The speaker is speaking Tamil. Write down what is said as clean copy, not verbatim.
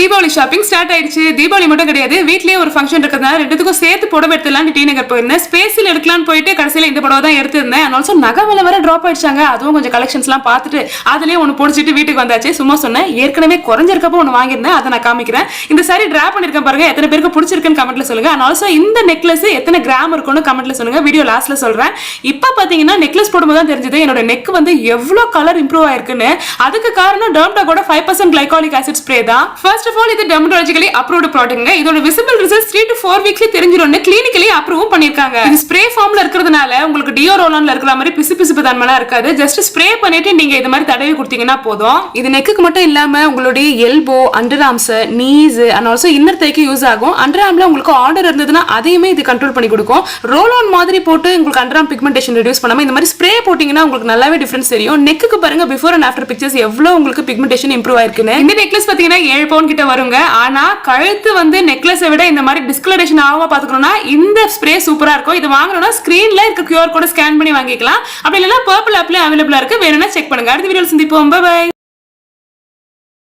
தீபாவளி ஷாப்பிங் ஸ்டார்ட் ஆயிடுச்சு. தீபாவளி மட்டும் கிடையாது, வீட்லயே ஒரு ஃபங்க்ஷன் இருக்கிறதுனால ரெண்டுத்துக்கும் சேர்த்து புடவை எடுத்துலான்னு டி நகர் போயிருந்தேன். ஸ்பேஸில் எடுக்கலான்னு போயிட்டு கடைசியில இந்த புடவை தான் எடுத்திருந்தேன். அண்ட் ஆல்சோ நகை விலை வர ட்ராப் ஆயிடுச்சாங்க. அதுவும் கொஞ்சம் கலெக்ஷன்ஸ் எல்லாம் பார்த்துட்டு அதுலயே ஒன்னு பிடிச்சிட்டு வீட்டுக்கு வந்தாச்சு. சும்மா சொன்னேன், ஏற்கனவே குறைஞ்சிருக்கப்போ ஒன்னு வாங்கியிருந்தேன், அதை நான் காமிக்கிறேன். இந்த சாரி டிரா பண்ணிருக்கேன் பாருங்க, எத்தனை பேருக்கு பிடிச்சிருக்குன்னு கமெண்ட்ல சொல்லுங்க. அண்ட் ஆல்சோ இந்த நெக்லஸ் எத்தனை கிராம் இருக்குன்னு கமெண்ட்ல சொல்லுங்க. வீடியோ லாஸ்ட்ல சொல்றேன். இப்ப பாத்தீங்கன்னா நெக்லஸ் போடும்போது தான் தெரிஞ்சது என்னோட நெக் வந்து எவ்வளவு கலர் இம்ப்ரூவ் ஆயிருக்குன்னு. அதுக்கு காரணம் டெர்ம்டாகோட 5% கிளைகாலிக் ஆசிட் ஸ்ப்ரே தான். ஃபர்ஸ்ட் ஆஃப் ஆல் இது டெர்மடாலஜிக்கலி அப்ரூவ்டு ப்ராடக்ட்ங்க. இதோட விசிபிள் ரிசல்ட்ஸ் 3 to 4 வீக்ஸ்ல தெரிஞ்சிரும்னு கிளினிக்கலி அப்ரூவ் பண்ணிருக்காங்க. இது ஸ்ப்ரே ஃபார்ம்ல இருக்கிறதுனால உங்களுக்கு டியோ ரோலான்ல இருக்கிற மாதிரி பிசு தன்மைலாம் இருக்காது. ஜஸ்ட் ஸ்ப்ரே பண்ணிட்டு நீங்க இந்த மாதிரி தடவி கொடுத்தீங்கன்னா போதும். இது நெக்குக்கு மட்டும் இல்லாம உங்களுடைய elbow, under arms, knees and also inner தைக்கு யூஸ் ஆகும். அண்டர் ஆர்ம்ல உங்களுக்கு ஆர்டர் இருந்ததுன்னா அதையுமே இது கண்ட்ரோல் பண்ணி கொடுக்கும். ரோல் ஆன் மாதிரி போட்டு உங்களுக்கு அண்டர் ஆர்ம் பிக்மெண்டேஷன் ரெடியூஸ் பண்ணாம இந்த மாதிரி ஸ்ப்ரே போட்டீங்கன்னா உங்களுக்கு நல்லாவே டிஃபரன்ஸ் தெரியும். நெக்குக்கு பாருங்க பிஃபோர் அண்ட் ஆஃப்டர் பிக்சர்ஸ் எவ்வளவு உங்களுக்கு பிக்மெண்டேஷன் இம்ப்ரூவ் ஆயிருக்குன்னு. இந்த நெக்லஸ் பாத்தீங்கன்னா 7 பவுன் கிட்ட வருங்க. ஆனா கழுத்து வந்து நெக்லஸை விட இந்த மாதிரி டிஸ்கலரேஷன் ஆகாம பாத்துக்கணும்னா இந்த ஸ்ப்ரே சூப்பரா இருக்கும். இது வாங்கணும்னா ஸ்கிரீன்ல இருக்க QR கோட ஸ்கேன் பண்ணி வாங்கிக்கலாம். அப்படி இல்லைன்னா பர்பிள் ஆப்ல அவைலபிளா இருக்கு. வேணும்னா செக் பண்ணுங்க. அடுத்த வீடியோல சந்திப்போம். Bye by.